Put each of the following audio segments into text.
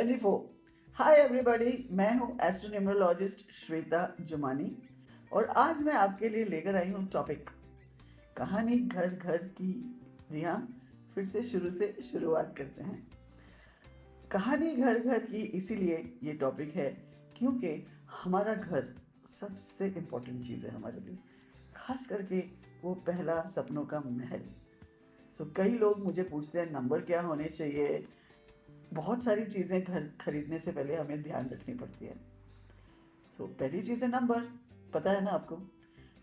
24। Hi everybody, मैं हूँ astro numerologist Shweta Jumani और आज मैं आपके लिए लेकर आई हूँ टॉपिक कहानी घर घर की। जी हाँ, फिर से शुरुआत करते हैं। कहानी घर घर की इसीलिए ये टॉपिक है क्योंकि हमारा घर सबसे इम्पोर्टेंट चीज़ है हमारे लिए, खास करके वो पहला सपनों का महल। कई लोग मुझे पूछते हैं नंबर क्या होने चाहिए। बहुत सारी चीज़ें घर खरीदने से पहले हमें ध्यान रखनी पड़ती है। पहली चीज़ है नंबर, पता है ना आपको।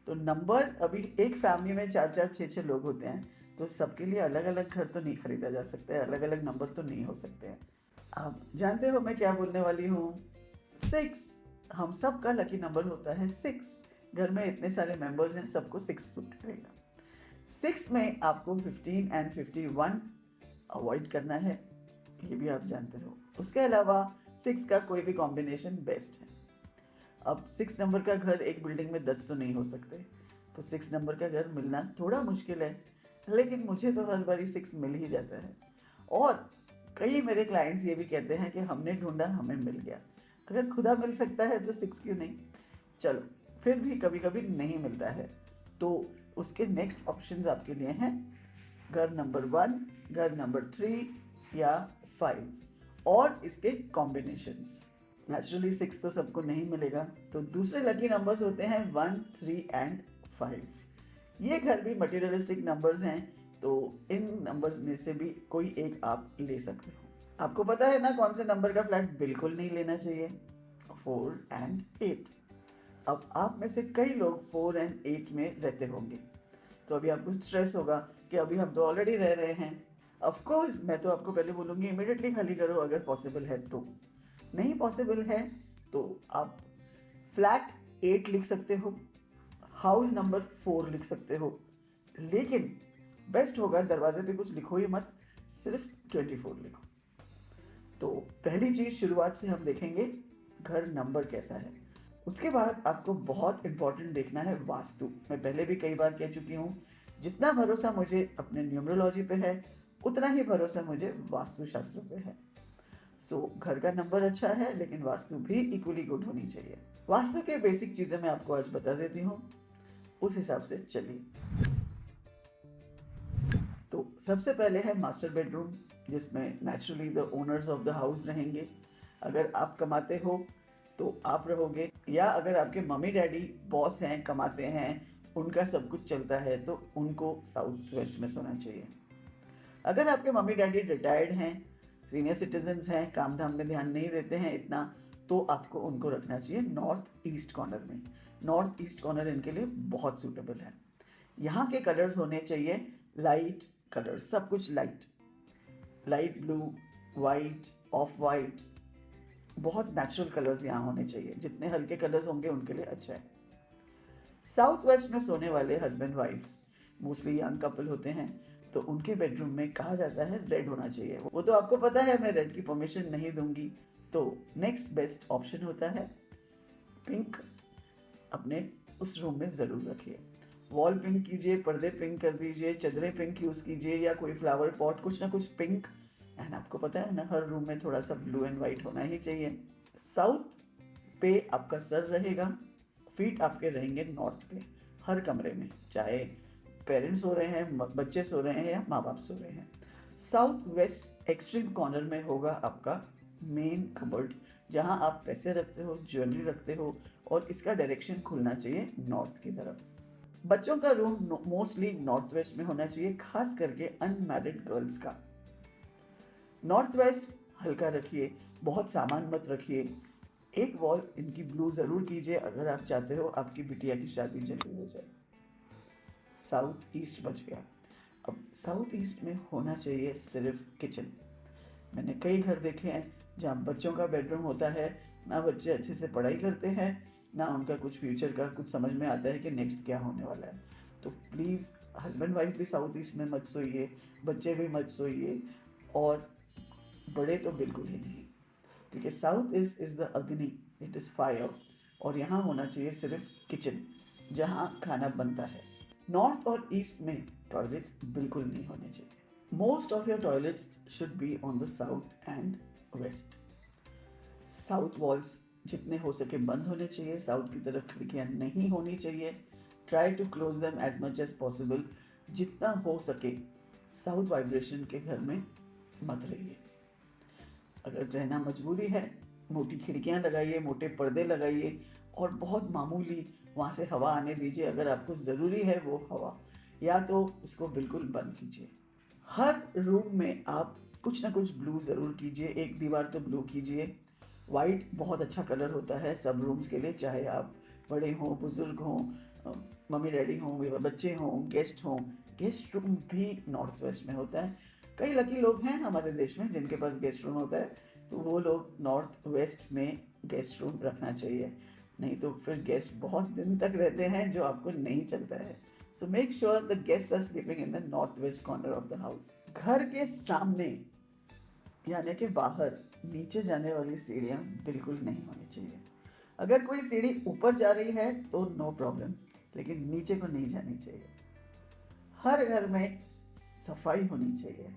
तो नंबर, अभी एक फैमिली में 4-4 6-6 लोग होते हैं, तो सबके लिए अलग अलग घर तो नहीं खरीदा जा सकता है, अलग अलग नंबर तो नहीं हो सकते हैं। आप जानते हो मैं क्या बोलने वाली हूँ। 6, हम सब का लकी नंबर होता है 6। घर में इतने सारे मेंबर्स हैं, सबको 6 सूट करेगा। 6 में आपको 15 एंड 51 अवॉइड करना है, ये भी आप जानते हो। उसके अलावा 6 का कोई भी कॉम्बिनेशन बेस्ट है। अब 6 नंबर का घर एक बिल्डिंग में 10 तो नहीं हो सकते, तो 6 नंबर का घर मिलना थोड़ा मुश्किल है, लेकिन मुझे तो हर बारी 6 मिल ही जाता है। और कई मेरे क्लाइंट्स ये भी कहते हैं कि हमने ढूंढा, हमें मिल गया। अगर खुदा मिल सकता है तो 6 क्यों नहीं। चलो, फिर भी कभी कभी नहीं मिलता है, तो उसके नेक्स्ट ऑप्शंस आपके लिए हैं घर नंबर 1, घर नंबर 3 या 5 और इसके कॉम्बिनेशंस। नेचुरली 6 तो सबको नहीं मिलेगा, तो दूसरे लकी नंबर्स होते हैं 1, 3 एंड 5। ये घर भी मटेरियलिस्टिक नंबर्स हैं, तो इन नंबर्स में से भी कोई एक आप ले सकते हो। आपको पता है ना कौन से नंबर का फ्लैट बिल्कुल नहीं लेना चाहिए? 4 एंड 8। अब आप में से कई लोग 4 एंड 8 में रहते होंगे, तो अभी आपको स्ट्रेस होगा कि अभी हम तो ऑलरेडी रह रहे हैं। ऑफ कोर्स मैं तो आपको पहले बोलूँगी इमीडिएटली खाली करो अगर पॉसिबल है तो। नहीं पॉसिबल है तो आप फ्लैट 8 लिख सकते हो, हाउस नंबर 4 लिख सकते हो, लेकिन बेस्ट होगा दरवाजे पे कुछ लिखो ही मत, सिर्फ 24 लिखो। तो पहली चीज़ शुरुआत से हम देखेंगे घर नंबर कैसा है। उसके बाद आपको बहुत इंपॉर्टेंट देखना है वास्तु। मैं पहले भी कई बार कह चुकी हूँ, जितना भरोसा मुझे अपने न्यूमरोलॉजी पे है उतना ही भरोसा मुझे वास्तुशास्त्र पे है। घर का नंबर अच्छा है, लेकिन वास्तु भी इक्वली गुड होनी चाहिए। वास्तु के बेसिक चीजें मैं आपको आज बता देती हूँ, उस हिसाब से चलिए। तो सबसे पहले है मास्टर बेडरूम, जिसमें naturally the owners of the house रहेंगे। अगर आप कमाते हो तो आप रहोगे, या अगर आपके मम्मी डैडी बॉस हैं, कमाते हैं, उनका सब कुछ चलता है, तो उनको साउथ वेस्ट में सोना चाहिए। अगर आपके मम्मी डैडी रिटायर्ड हैं, सीनियर सिटीजन्स हैं, काम धाम में ध्यान नहीं देते हैं इतना, तो आपको उनको रखना चाहिए नॉर्थ ईस्ट कॉर्नर में। नॉर्थ ईस्ट कॉर्नर इनके लिए बहुत सूटेबल है। यहाँ के कलर्स होने चाहिए लाइट कलर्स, सब कुछ light, light blue, white, of white, बहुत नेचुरल कलर्स यहाँ होने चाहिए। जितने हल्के कलर्स होंगे उनके लिए अच्छा है। साउथ वेस्ट में सोने वाले husband wife mostly young couple होते हैं, तो उनके बेडरूम में कहा जाता है रेड होना चाहिए। वो तो आपको पता है मैं रेड की परमिशन नहीं दूंगी, तो नेक्स्ट बेस्ट ऑप्शन होता है पिंक। अपने उस रूम में ज़रूर रखिए। वॉल पिंक कीजिए, पर्दे पिंक कर दीजिए, चादरें पिंक यूज़ कीजिए, या कोई फ्लावर पॉट, कुछ ना कुछ पिंक। एंड आपको पता है ना, हर रूम में थोड़ा सा ब्लू एंड वाइट होना ही चाहिए। साउथ पे आपका सर रहेगा, फीट आपके रहेंगे नॉर्थ पे, हर कमरे में, चाहे पेरेंट्स सो रहे हैं, बच्चे सो रहे हैं या माँ बाप सो रहे हैं। साउथ वेस्ट एक्सट्रीम कॉर्नर में होगा आपका मेन कबर्ड, जहाँ आप पैसे रखते हो, ज्वेलरी रखते हो, और इसका डायरेक्शन खुलना चाहिए नॉर्थ की तरफ। बच्चों का रूम मोस्टली नॉर्थ वेस्ट में होना चाहिए, खास करके अनमैरिड गर्ल्स का। नॉर्थ वेस्ट हल्का रखिए, बहुत सामान मत रखिए। एक वॉल इनकी ब्लू ज़रूर कीजिए अगर आप चाहते हो आपकी बिटिया की शादी जल्दी हो जाए। साउथ ईस्ट बच गया। अब साउथ ईस्ट में होना चाहिए सिर्फ किचन। मैंने कई घर देखे हैं जहाँ बच्चों का बेडरूम होता है, ना बच्चे अच्छे से पढ़ाई करते हैं, ना उनका कुछ फ्यूचर का कुछ समझ में आता है कि नेक्स्ट क्या होने वाला है। तो प्लीज़ हस्बैंड वाइफ भी साउथ ईस्ट में मत सोइए, बच्चे भी मत सोइए, और बड़े तो बिल्कुल ही नहीं, क्योंकि साउथ इज़ द अग्नि, इट इज़ फायर, और यहाँ होना चाहिए सिर्फ किचन जहाँ खाना बनता है। नॉर्थ और ईस्ट में टॉयलेट्स बिल्कुल नहीं होने चाहिए। Most of your toilets should be on the south and west. South walls जितने हो सके बंद होने चाहिए, साउथ की तरफ खिड़कियाँ नहीं होनी चाहिए। Try to close them as much as possible. जितना हो सके साउथ वाइब्रेशन के घर में मत रहिए। अगर रहना मजबूरी है, मोटी खिड़कियाँ लगाइए, मोटे पर्दे लगाइए और बहुत मामूली वहाँ से हवा आने दीजिए। अगर आपको ज़रूरी है वो हवा, या तो उसको बिल्कुल बंद कीजिए। हर रूम में आप कुछ ना कुछ ब्लू ज़रूर कीजिए, एक दीवार तो ब्लू कीजिए। वाइट बहुत अच्छा कलर होता है सब रूम्स के लिए, चाहे आप बड़े हों, बुजुर्ग हों, मम्मी डैडी हों, बच्चे हों, गेस्ट हों। गेस्ट रूम भी नॉर्थ वेस्ट में होता है। कई लकी लोग हैं हमारे देश में जिनके पास गेस्ट रूम होता है, तो वो लोग नॉर्थ वेस्ट में गेस्ट रूम रखना चाहिए, नहीं तो फिर गेस्ट बहुत दिन तक रहते हैं जो आपको नहीं चलता है। So make sure the guests are sleeping in the north west corner of the house. घर के सामने यानी कि बाहर नीचे जाने वाली सीढ़ियाँ बिल्कुल नहीं होनी चाहिए। अगर कोई सीढ़ी ऊपर जा रही है तो नो प्रॉब्लम, लेकिन नीचे को नहीं जानी चाहिए। हर घर में सफाई होनी चाहिए।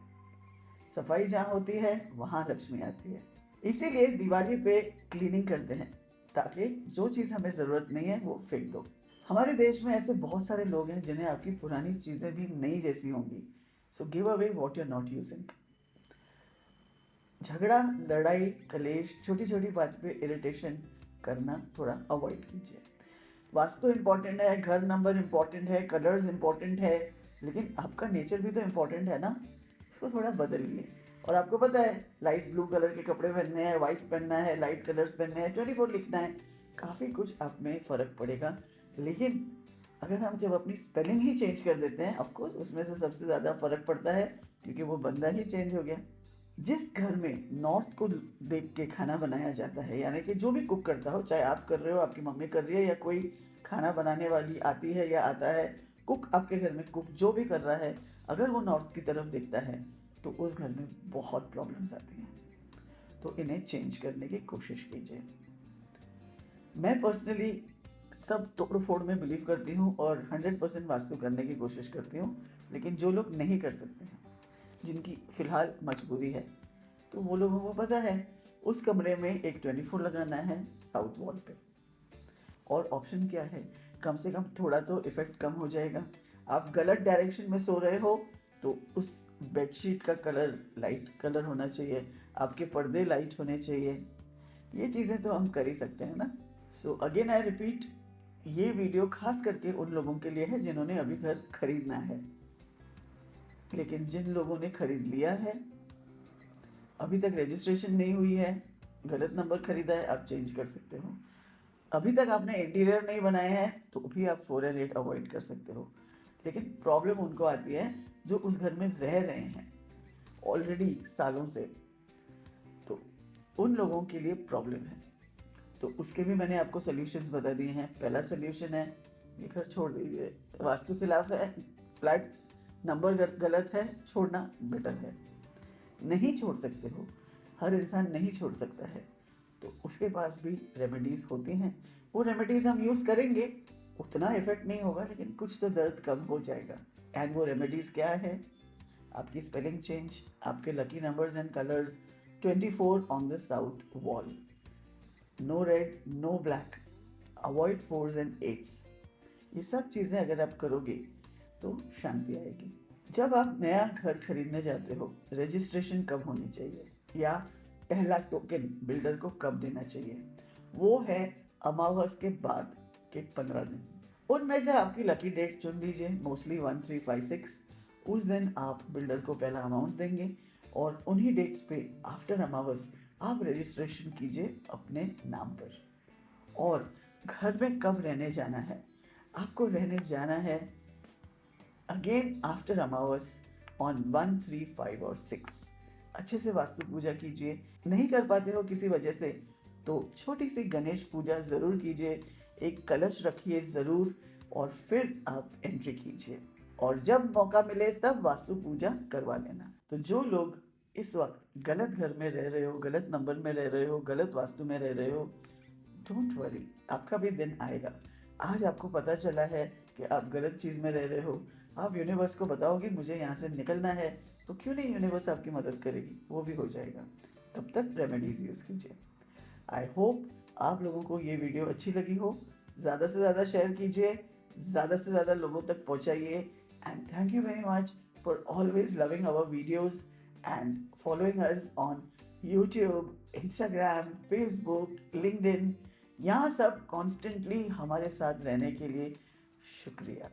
सफाई जहाँ होती है वहाँ लक्ष्मी आती है। इसीलिए दिवाली पे क्लीनिंग करते हैं, ताकि जो चीज़ हमें ज़रूरत नहीं है वो फेंक दो। हमारे देश में ऐसे बहुत सारे लोग हैं जिन्हें आपकी पुरानी चीज़ें भी नई जैसी होंगी। So give away what you are not using. झगड़ा, लड़ाई, कलेश, छोटी छोटी बात पे इरिटेशन करना थोड़ा अवॉइड कीजिए। वास्तु इम्पॉर्टेंट है, घर नंबर इम्पॉर्टेंट है, कलर्स इम्पॉर्टेंट है, लेकिन आपका नेचर भी तो इम्पॉर्टेंट है ना। इसको थोड़ा बदलिए। और आपको पता है लाइट ब्लू कलर के कपड़े पहनने हैं, वाइट पहनना है, लाइट कलर्स पहनने हैं, 24 लिखना है, काफ़ी कुछ आप में फ़र्क पड़ेगा। लेकिन अगर हम जब अपनी स्पेलिंग ही चेंज कर देते हैं, ऑफकोर्स उसमें से सबसे ज़्यादा फ़र्क पड़ता है, क्योंकि वो बंदा ही चेंज हो गया। जिस घर में नॉर्थ को देख के खाना बनाया जाता है, यानी कि जो भी कुक करता हो, चाहे आप कर रहे हो, आपकी मम्मी कर रही है, या कोई खाना बनाने वाली आती है या आता है, कुक आपके घर में कुक जो भी कर रहा है, अगर वो नॉर्थ की तरफ देखता है तो उस घर में बहुत प्रॉब्लम्स आती हैं। तो इन्हें चेंज करने की कोशिश कीजिए। मैं पर्सनली सब तोड़ फोड़ में बिलीव करती हूँ और 100% वास्तु करने की कोशिश करती हूँ, लेकिन जो लोग नहीं कर सकते हैं, जिनकी फ़िलहाल मजबूरी है, तो वो लोगों को पता है उस कमरे में एक 24 लगाना है साउथ वॉल पे। और ऑप्शन क्या है, कम से कम थोड़ा तो इफ़ेक्ट कम हो जाएगा। आप गलत डायरेक्शन में सो रहे हो तो उस बेडशीट का कलर लाइट कलर होना चाहिए, आपके पर्दे लाइट होने चाहिए। ये चीज़ें तो हम कर ही सकते हैं ना। सो अगेन आई रिपीट, ये वीडियो खास करके उन लोगों के लिए है जिन्होंने अभी घर खरीदना है। लेकिन जिन लोगों ने खरीद लिया है, अभी तक रजिस्ट्रेशन नहीं हुई है, गलत नंबर खरीदा है, आप चेंज कर सकते हो। अभी तक आपने इंटीरियर नहीं बनाए हैं तो भी आप 4 and 8 अवॉइड कर सकते हो। लेकिन प्रॉब्लम उनको आती है जो उस घर में रह रहे हैं ऑलरेडी सालों से, तो उन लोगों के लिए प्रॉब्लम है। तो उसके भी मैंने आपको सॉल्यूशंस बता दिए हैं। पहला सॉल्यूशन है ये घर छोड़ दीजिए, वास्तु खिलाफ है, फ्लैट नंबर गलत है, छोड़ना बेटर है। नहीं छोड़ सकते हो, हर इंसान नहीं छोड़ सकता है, तो उसके पास भी रेमेडीज़ होती हैं। वो रेमेडीज़ हम यूज़ करेंगे, उतना इफेक्ट नहीं होगा, लेकिन कुछ तो दर्द कम हो जाएगा। एंड वो रेमेडीज़ क्या है, आपकी स्पेलिंग चेंज, आपके lucky numbers and colours, 24 on the south wall, no red no black, avoid 4s and 8s। ये सब चीज़ें अगर आप करोगे तो शांति आएगी। जब आप नया घर खरीदने जाते हो, रजिस्ट्रेशन कब होनी चाहिए या पहला टोकन बिल्डर को कब देना चाहिए, वो है अमावस के बाद के 15 दिन। उनमें से आपकी लकी डेट चुन लीजिए, मोस्टली 1, 3, 5, 6। उस दिन आप बिल्डर को पहला अमाउंट देंगे और उन्हीं डेट्स पे आफ्टर अमावस आप रजिस्ट्रेशन कीजिए अपने नाम पर। और घर में कब रहने जाना है, आपको रहने जाना है अगेन आफ्टर अमावस ऑन 1, 3, 5 और 6। अच्छे से वास्तु पूजा कीजिए। नहीं कर पाते हो किसी वजह से तो छोटी सी गणेश पूजा ज़रूर कीजिए, एक कलश रखिए ज़रूर, और फिर आप एंट्री कीजिए। और जब मौका मिले तब वास्तु पूजा करवा लेना। तो जो लोग इस वक्त गलत घर में रह रहे हो, गलत नंबर में रह रहे हो, गलत वास्तु में रह रहे हो, डोंट वरी, आपका भी दिन आएगा। आज आपको पता चला है कि आप गलत चीज़ में रह रहे हो, आप यूनिवर्स को बताओगे मुझे यहाँ से निकलना है, तो क्यों नहीं यूनिवर्स आपकी मदद करेगी, वो भी हो जाएगा। तब तक रेमेडीज़ यूज़ कीजिए। आई होप आप लोगों को ये वीडियो अच्छी लगी हो। ज़्यादा से ज़्यादा शेयर कीजिए, ज़्यादा से ज़्यादा लोगों तक पहुंचाइए। And thank you very much for always loving our videos and following us on YouTube, Instagram, Facebook, LinkedIn. यहाँ सब कॉन्स्टेंटली हमारे साथ रहने के लिए शुक्रिया।